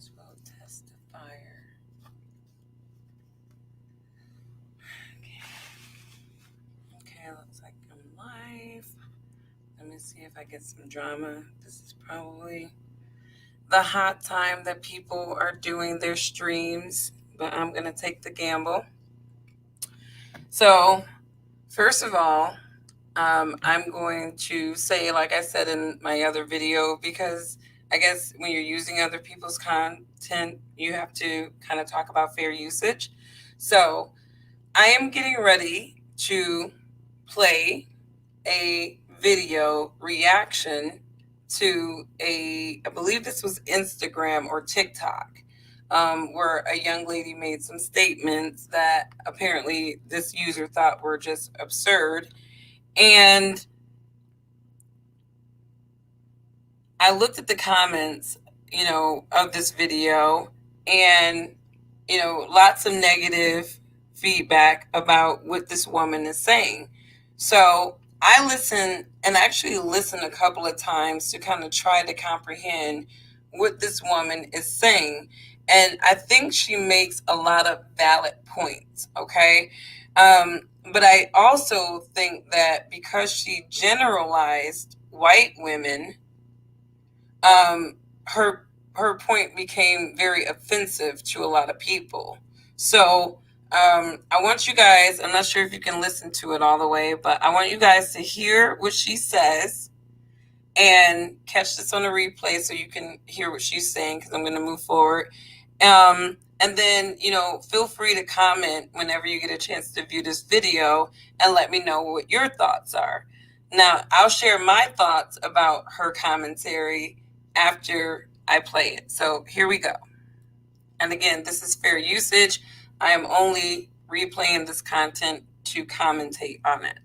as well test the fire. Okay, looks like I'm live. Let me see if I get some drama. This is probably the hot time that people are doing their streams, but I'm going to take the gamble. So, first of all, I'm going to say, like I said in my other video, because I guess when you're using other people's content, you have to kind of talk about fair usage. So, I am getting ready to play a video reaction to I believe this was Instagram or TikTok, where a young lady made some statements that apparently this user thought were just absurd. And I looked at the comments, of this video, and, lots of negative feedback about what this woman is saying. So I actually listened a couple of times to kind of try to comprehend what this woman is saying. And I think she makes a lot of valid points, okay? But I also think that because she generalized white women, her point became very offensive to a lot of people. So I want you guys, I'm not sure if you can listen to it all the way, but I want you guys to hear what she says and catch this on a replay so you can hear what she's saying, because I'm going to move forward. And then, feel free to comment whenever you get a chance to view this video and let me know what your thoughts are. Now, I'll share my thoughts about her commentary after I play it. So here we go. And again, this is fair usage. I am only replaying this content to commentate on it.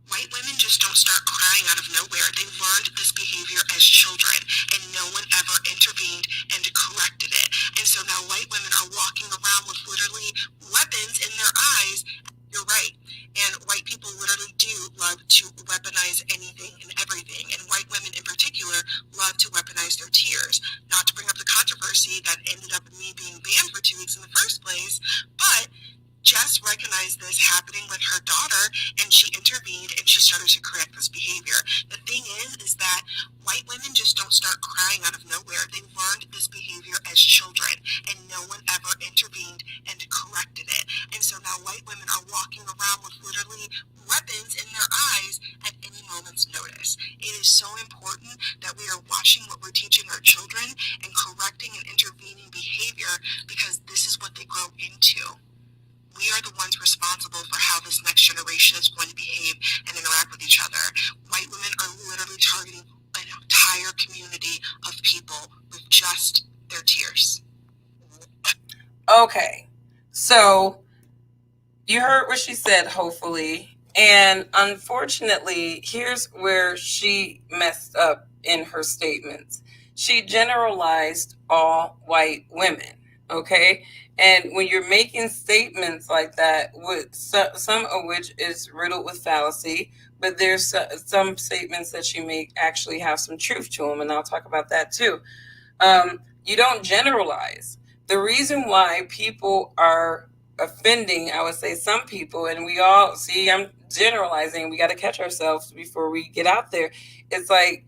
White women just don't start crying out of nowhere. They learned this behavior as children, and no one ever intervened and corrected it. And so now white women are walking around with literally weapons in their eyes. You're right. And white people literally do love to weaponize anything and everything. And white women in particular love to weaponize their tears. Not to bring up the controversy that ended up me being banned for 2 weeks in the first place, but Jess recognized this happening with her daughter, and she intervened and she started to correct this behavior. The thing is that white women just don't start crying out of nowhere. They learned this behavior as children, and no one ever intervened and corrected it. And so now white women are walking around with literally weapons in their eyes at any moment's notice. It is so important that we are watching what we're teaching our children and correcting and intervening behavior, because this is what they grow into. We are the ones responsible for how this next generation is going to behave and interact with each other. White women are literally targeting an entire community of people with just their tears. Okay, so you heard what she said, hopefully. And unfortunately, here's where she messed up in her statements. She generalized all white women, okay? And when you're making statements like that, with some of which is riddled with fallacy, but there's some statements that she make actually have some truth to them, and I'll talk about that too. You don't generalize. The reason why people are offending, I would say some people, and we all see, I'm generalizing, we got to catch ourselves before we get out there. It's like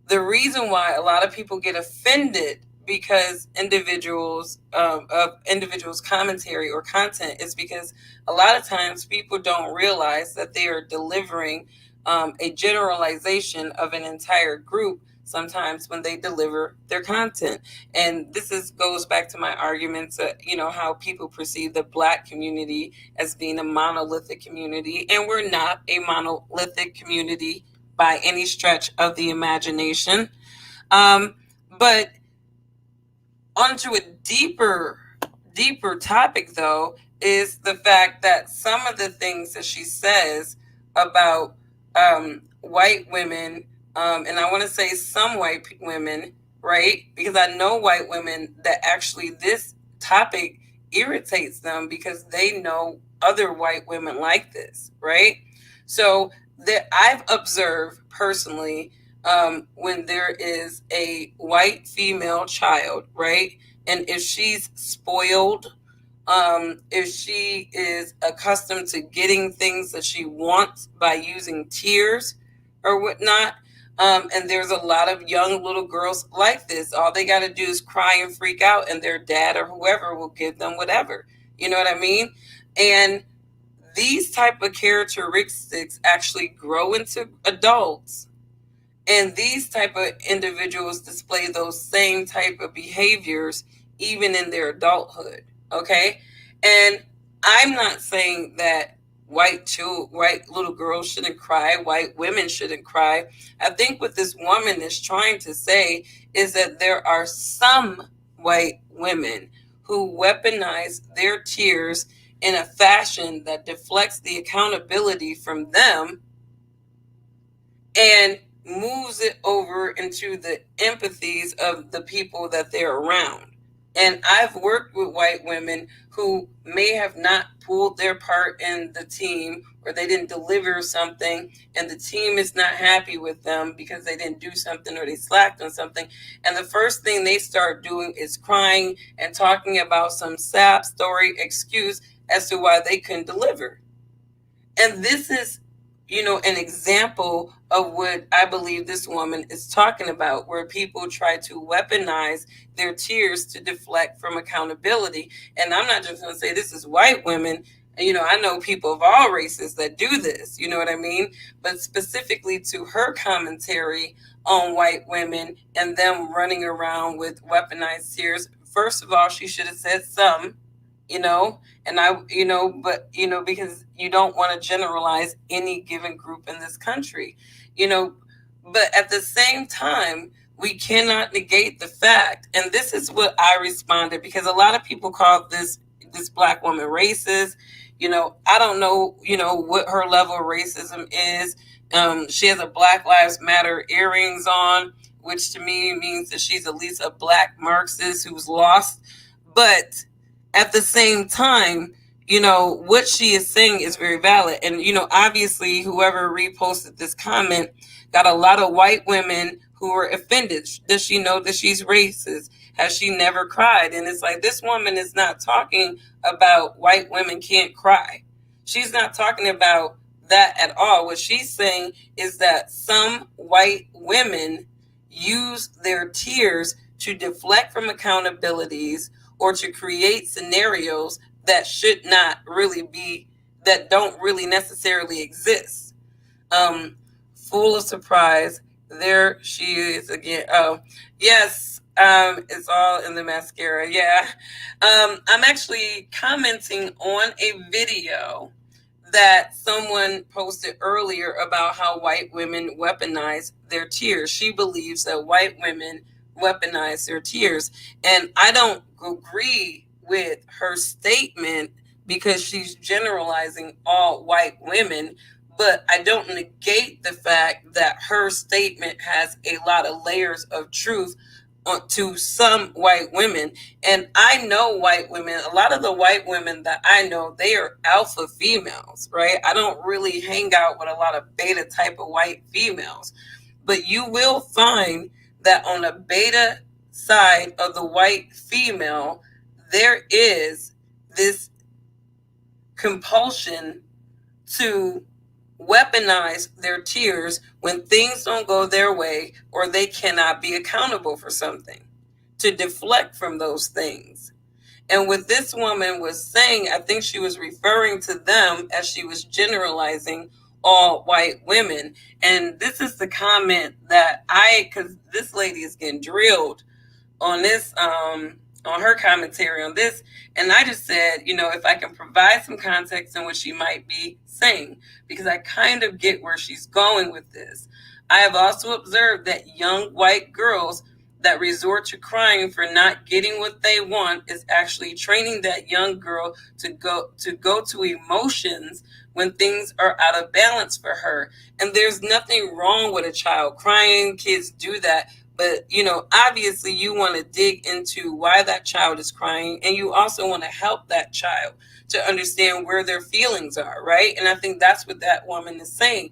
the reason why a lot of people get offended because individuals commentary or content is because a lot of times people don't realize that they are delivering a generalization of an entire group sometimes when they deliver their content. And this goes back to my arguments, how people perceive the Black community as being a monolithic community, and we're not a monolithic community by any stretch of the imagination. But onto a deeper topic, though, is the fact that some of the things that she says about white women, and I want to say some white women, right? Because I know white women that actually this topic irritates them because they know other white women like this, right? So that I've observed personally when there is a white female child, right? And if she's spoiled, if she is accustomed to getting things that she wants by using tears or whatnot, and there's a lot of young little girls like this. All they got to do is cry and freak out, and their dad or whoever will give them whatever. You know what I mean? And these type of characteristics actually grow into adults, and these type of individuals display those same type of behaviors even in their adulthood. Okay, and I'm not saying that white little girls shouldn't cry, white women shouldn't cry. I think what this woman is trying to say is that there are some white women who weaponize their tears in a fashion that deflects the accountability from them and moves it over into the empathies of the people that they're around. And I've worked with white women who may have not pulled their part in the team, or they didn't deliver something, and the team is not happy with them because they didn't do something or they slacked on something. And the first thing they start doing is crying and talking about some sap story excuse as to why they couldn't deliver. And this is, an example of what I believe this woman is talking about, where people try to weaponize their tears to deflect from accountability. And I'm not just going to say this is white women. I know people of all races that do this, you know what I mean? But specifically to her commentary on white women and them running around with weaponized tears, first of all, she should have said some, you know and I but because you don't want to generalize any given group in this country, you know but at the same time, we cannot negate the fact, and this is what I responded, because a lot of people call this black woman racist. I don't know what her level of racism is. She has a Black Lives Matter earrings on, which to me means that she's at least a black Marxist who's lost. But at the same time, what she is saying is very valid. And, obviously, whoever reposted this comment got a lot of white women who were offended. Does she know that she's racist? Has she never cried? And it's like, this woman is not talking about white women can't cry. She's not talking about that at all. What she's saying is that some white women use their tears to deflect from accountabilities or to create scenarios that should not really be, that don't really necessarily exist. Full of surprise, there she is again. Oh, yes, it's all in the mascara. Yeah. I'm actually commenting on a video that someone posted earlier about how white women weaponize their tears. She believes that white women weaponize their tears. And I don't agree with her statement because she's generalizing all white women, but I don't negate the fact that her statement has a lot of layers of truth to some white women. And I know white women, a lot of the white women that I know, they are alpha females, right? I don't really hang out with a lot of beta type of white females, but you will find that on the beta side of the white female, there is this compulsion to weaponize their tears when things don't go their way or they cannot be accountable for something, to deflect from those things. And what this woman was saying, I think she was referring to them as she was generalizing all white women. And this is the comment that because this lady is getting drilled on this, on her commentary on this. And I just said, if I can provide some context in what she might be saying, because I kind of get where she's going with this. I have also observed that young white girls that resort to crying for not getting what they want is actually training that young girl to go to emotions when things are out of balance for her. And there's nothing wrong with a child crying. Kids do that. But, obviously you want to dig into why that child is crying, and you also want to help that child to understand where their feelings are, right? And I think that's what that woman is saying.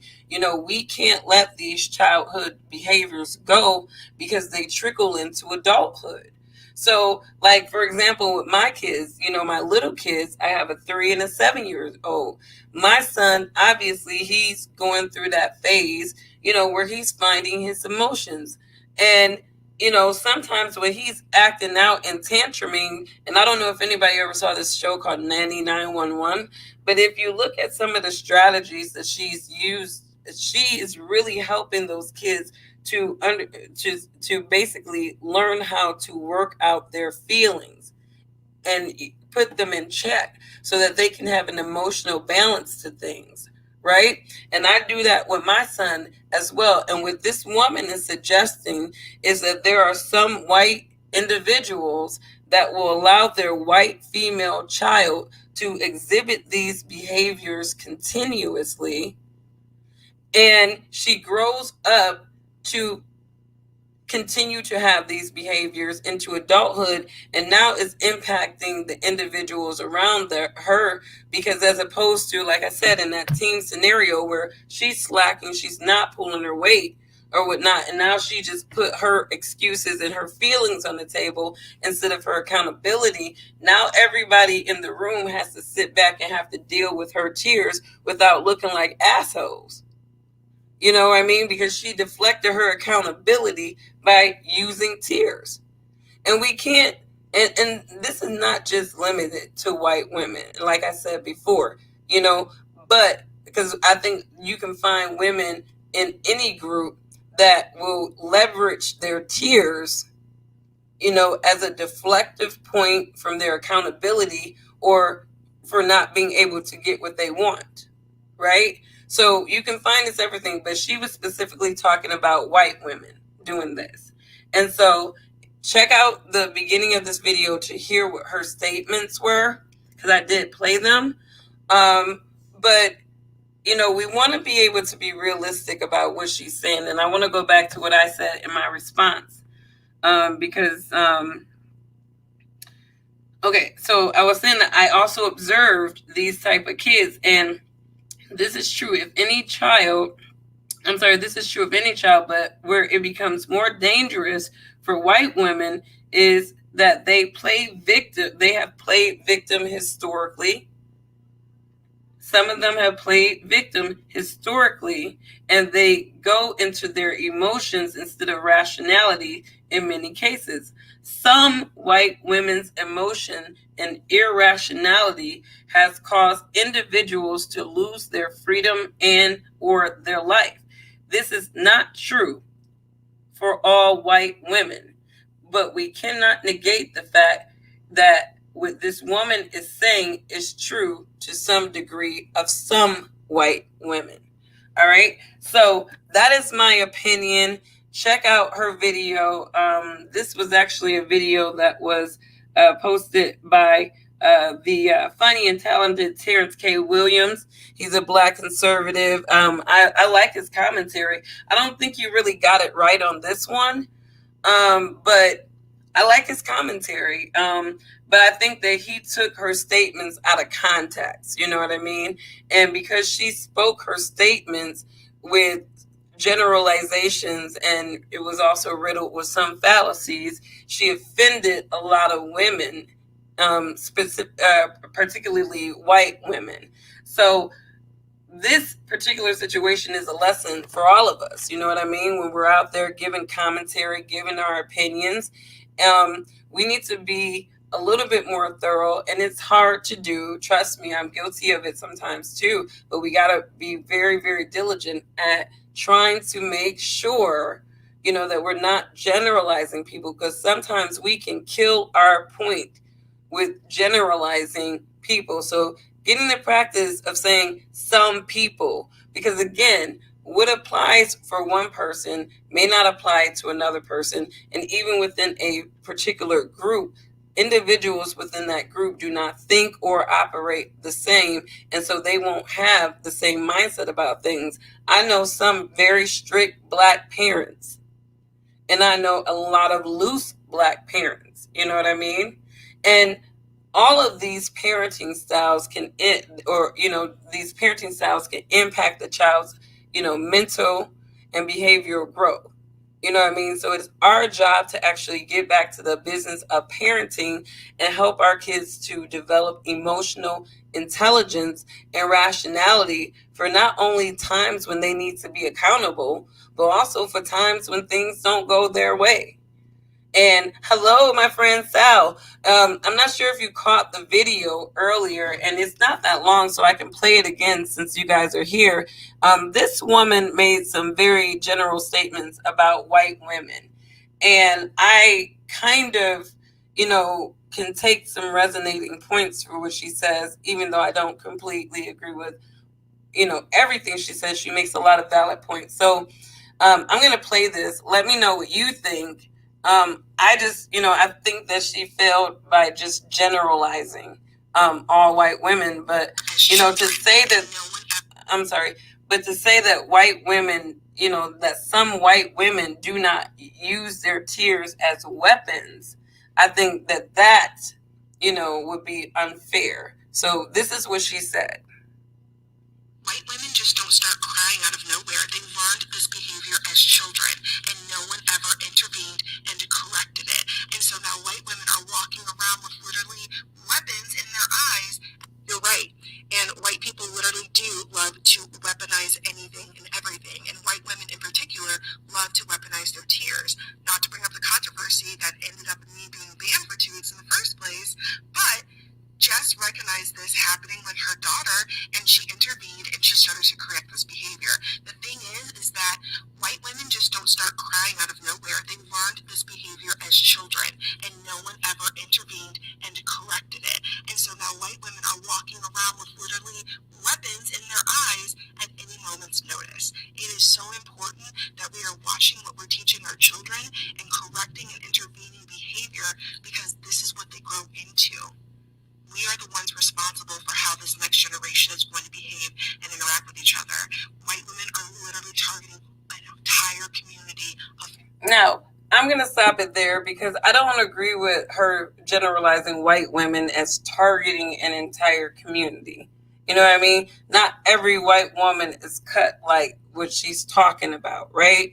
We can't let these childhood behaviors go because they trickle into adulthood. So, like, for example, with my kids, my little kids, I have a 3 and a 7 year old. My son, obviously, he's going through that phase, where he's finding his emotions. And, sometimes when he's acting out and tantruming, and I don't know if anybody ever saw this show called Nanny 911, but if you look at some of the strategies that she's used, she is really helping those kids to basically learn how to work out their feelings and put them in check so that they can have an emotional balance to things, right? And I do that with my son as well. And what this woman is suggesting is that there are some white individuals that will allow their white female child to exhibit these behaviors continuously, and she grows up to continue to have these behaviors into adulthood, and now it's impacting the individuals around her, because as opposed to, like I said, in that team scenario where she's slacking, she's not pulling her weight or whatnot, and now she just put her excuses and her feelings on the table instead of her accountability. Now everybody in the room has to sit back and have to deal with her tears without looking like assholes. You know what I mean? Because she deflected her accountability by using tears. And we can't, and this is not just limited to white women, like I said before, but because I think you can find women in any group that will leverage their tears, as a deflective point from their accountability, or for not being able to get what they want, right? So you can find this everything, but she was specifically talking about white women doing this. And so check out the beginning of this video to hear what her statements were, because I did play them. But we want to be able to be realistic about what she's saying. And I want to go back to what I said in my response. Because okay, so I was saying that I also observed these type of kids, and this is true if any child, this is true of any child, but where it becomes more dangerous for white women is that they have played victim historically. Some of them have played victim historically, and they go into their emotions instead of rationality in many cases. Some white women's emotion and irrationality has caused individuals to lose their freedom and or their life. This is not true for all white women, but we cannot negate the fact that what this woman is saying is true to some degree of some white women. All right. So that is my opinion. Check out her video. This was actually a video that was posted by the funny and talented Terrence K. Williams. He's a Black conservative. I like his commentary. I don't think you really got it right on this one, but I like his commentary. But I think that he took her statements out of context. You know what I mean? And because she spoke her statements with generalizations, and it was also riddled with some fallacies, she offended a lot of women, particularly white women. So this particular situation is a lesson for all of us. You know what I mean? When we're out there giving commentary, giving our opinions, we need to be a little bit more thorough, and it's hard to do. Trust me, I'm guilty of it sometimes too, but we got to be very, very diligent at trying to make sure, that we're not generalizing people, because sometimes we can kill our point with generalizing people. So getting the practice of saying some people, because again, what applies for one person may not apply to another person. And even within a particular group, individuals within that group do not think or operate the same, and so they won't have the same mindset about things. I know some very strict Black parents, And I know a lot of loose Black parents, you know what I mean? And all of these parenting styles can, these parenting styles can impact the child's, mental and behavioral growth. You know what I mean? So it's our job to actually get back to the business of parenting and help our kids to develop emotional intelligence and rationality for not only times when they need to be accountable, but also for times when things don't go their way. And hello, my friend Sal. I'm not sure if you caught the video earlier, and it's not that long, so I can play it again since you guys are here. This woman made some very general statements about white women, and I kind of, can take some resonating points for what she says, even though I don't completely agree with, everything she says. She makes a lot of valid points. So I'm going to play this. Let me know what you think. I just, I think that she failed by just generalizing all white women. But, to say that, I'm sorry, but to say that white women, that some white women do not use their tears as weapons, I think that, would be unfair. So this is what she said. White women just don't start crying out of nowhere. They learned this behavior as children, and no one ever intervened and corrected it. And so now white women are walking around with literally weapons in their eyes. You're right. And white people literally do love to weaponize anything and everything. And white women in particular love to weaponize their tears. Not to bring up the controversy that ended up in me being banned for 2 weeks in the first place, but Jess recognized this happening with her daughter, and she intervened and she started to correct this behavior. The thing is that white women just don't start crying out of nowhere. They learned this behavior as children, and no one ever intervened and corrected it. And so now white women are walking around with literally weapons in their eyes at any moment's notice. It is so important that we are watching what we're teaching our children and correcting and intervening behavior, because this is what they grow into. We are the ones responsible for how this next generation is going to behave and interact with each other. White women are literally targeting an entire community of... Now, I'm going to stop it there because I don't agree with her generalizing white women as targeting an entire community. You know what I mean? Not every white woman is cut like what she's talking about, right?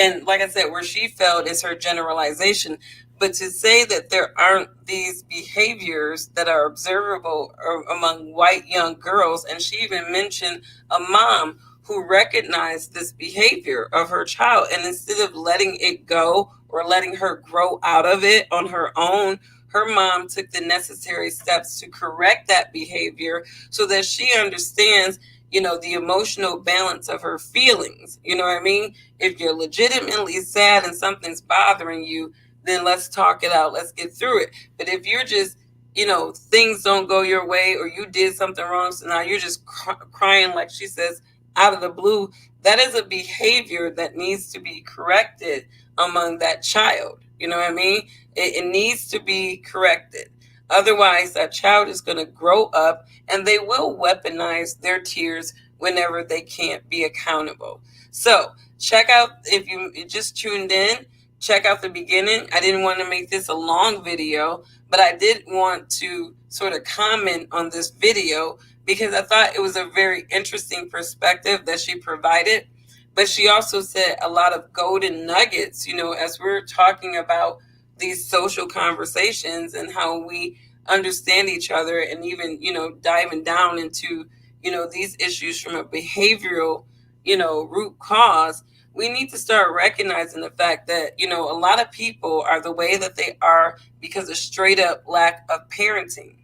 And like I said, where she failed is her generalization. But to say that there aren't these behaviors that are observable among white young girls, and she even mentioned a mom who recognized this behavior of her child, and instead of letting it go or letting her grow out of it on her own, her mom took the necessary steps to correct that behavior so that she understands, the emotional balance of her feelings. You know what I mean? If you're legitimately sad and something's bothering you, then let's talk it out. Let's get through it. But if you're just, things don't go your way or you did something wrong, so now you're just crying, like she says, out of the blue, that is a behavior that needs to be corrected among that child. You know what I mean? It needs to be corrected. Otherwise, that child is going to grow up and they will weaponize their tears whenever they can't be accountable. So check out, if you just tuned in, check out the beginning. I didn't want to make this a long video, but I did want to sort of comment on this video because I thought it was a very interesting perspective that she provided. But she also said a lot of golden nuggets, as we're talking about these social conversations and how we understand each other, and even, diving down into, these issues from a behavioral, root cause. We need to start recognizing the fact that, a lot of people are the way that they are because of straight up lack of parenting.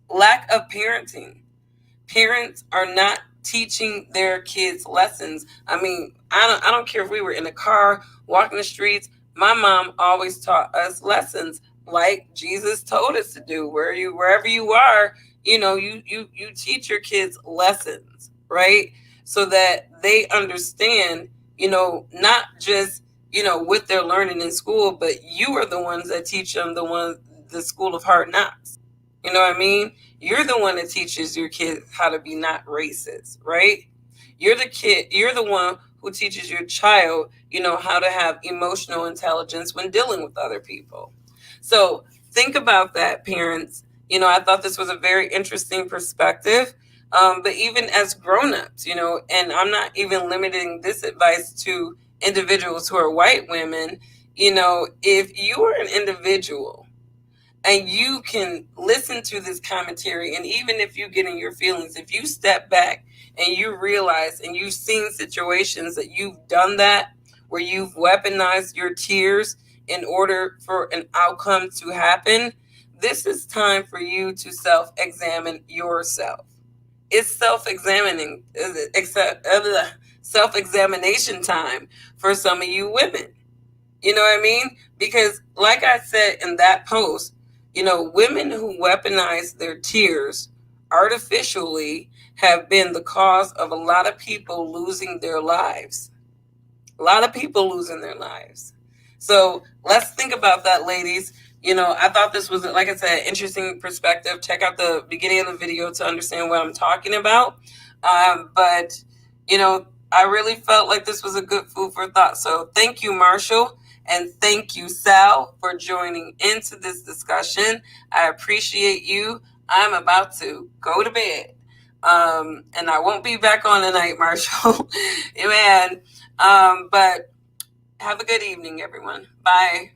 Lack of parenting. Parents are not teaching their kids lessons. I mean, I don't care if we were in a car, walking the streets. My mom always taught us lessons like Jesus told us to do. Wherever you are, you teach your kids lessons, right? So that they understand, not just, what they're learning in school, but you are the ones that teach them the school of hard knocks. You know what I mean? You're the one that teaches your kids how to be not racist, right? You're the kid, you're the one who teaches your child, how to have emotional intelligence when dealing with other people. So think about that, parents. I thought this was a very interesting perspective. But even as grown-ups, and I'm not even limiting this advice to individuals who are white women. If you are an individual and you can listen to this commentary, and even if you get in your feelings, if you step back and you realize and you've seen situations that you've done that, where you've weaponized your tears in order for an outcome to happen, this is time for you to self-examine yourself. It's self-examination time for some of you women. You know what I mean? Because, like I said in that post, women who weaponize their tears artificially have been the cause of a lot of people losing their lives. A lot of people losing their lives. So let's think about that, ladies. I thought this was, like I said, interesting perspective. Check out the beginning of the video to understand what I'm talking about. But, I really felt like this was a good food for thought. So thank you, Marshall. And thank you, Sal, for joining into this discussion. I appreciate you. I'm about to go to bed. And I won't be back on tonight, Marshall. Man. But have a good evening, everyone. Bye.